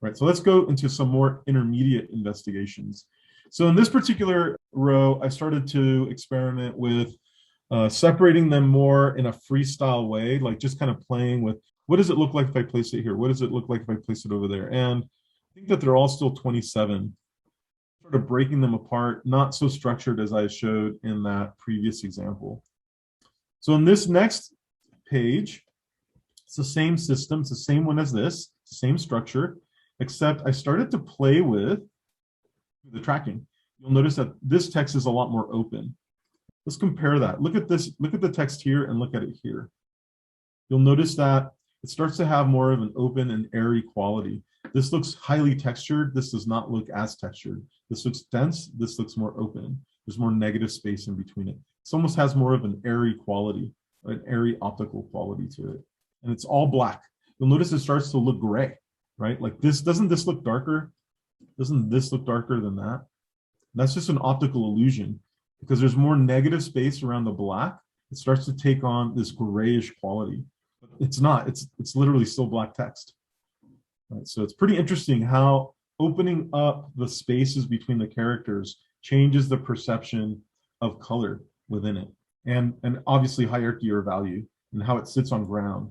right? So let's go into some more intermediate investigations. So in this particular row, I started to experiment with separating them more in a freestyle way, like just kind of playing with what does it look like if I place it here? What does it look like if I place it over there? And I think that they're all still 27, sort of breaking them apart, not so structured as I showed in that previous example. So in this next page, it's the same system, it's the same one as this, same structure, except I started to play with the tracking. You'll notice that this text is a lot more open. Let's compare that. Look at this, look at the text here and look at it here. You'll notice that it starts to have more of an open and airy quality. This looks highly textured. This does not look as textured. This looks dense. This looks more open. There's more negative space in between it. This almost has more of an airy quality, an airy optical quality to it. And it's all black. You'll notice it starts to look gray, right? Like this, doesn't this look darker? Doesn't this look darker than that? That's just an optical illusion because there's more negative space around the black. It starts to take on this grayish quality. It's not, it's literally still black text. Right? So it's pretty interesting how opening up the spaces between the characters changes the perception of color within it, and obviously hierarchy or value and how it sits on ground.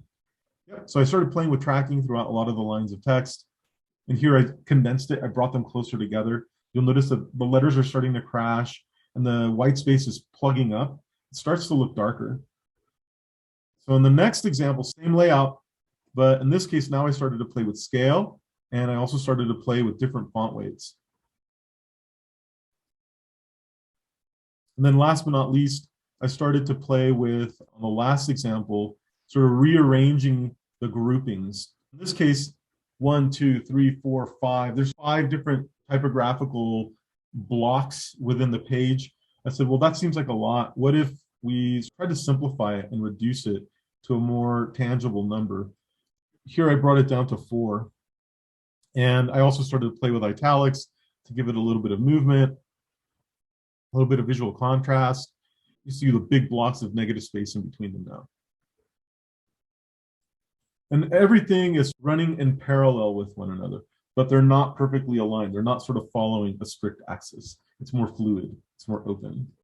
Yep. So I started playing with tracking throughout a lot of the lines of text. And here I condensed it, I brought them closer together. You'll notice that the letters are starting to crash and the white space is plugging up. It starts to look darker. So in the next example, same layout, but in this case, now I started to play with scale, and I also started to play with different font weights. And then last but not least, I started to play with, on the last example, sort of rearranging the groupings. In this case, 1, 2, 3, 4, 5. There's 5 different typographical blocks within the page. I said, well, that seems like a lot. What if we try to simplify it and reduce it to a more tangible number? Here I brought it down to 4. And I also started to play with italics to give it a little bit of movement, a little bit of visual contrast. You see the big blocks of negative space in between them now. And everything is running in parallel with one another, but they're not perfectly aligned. They're not sort of following a strict axis. It's more fluid, it's more open.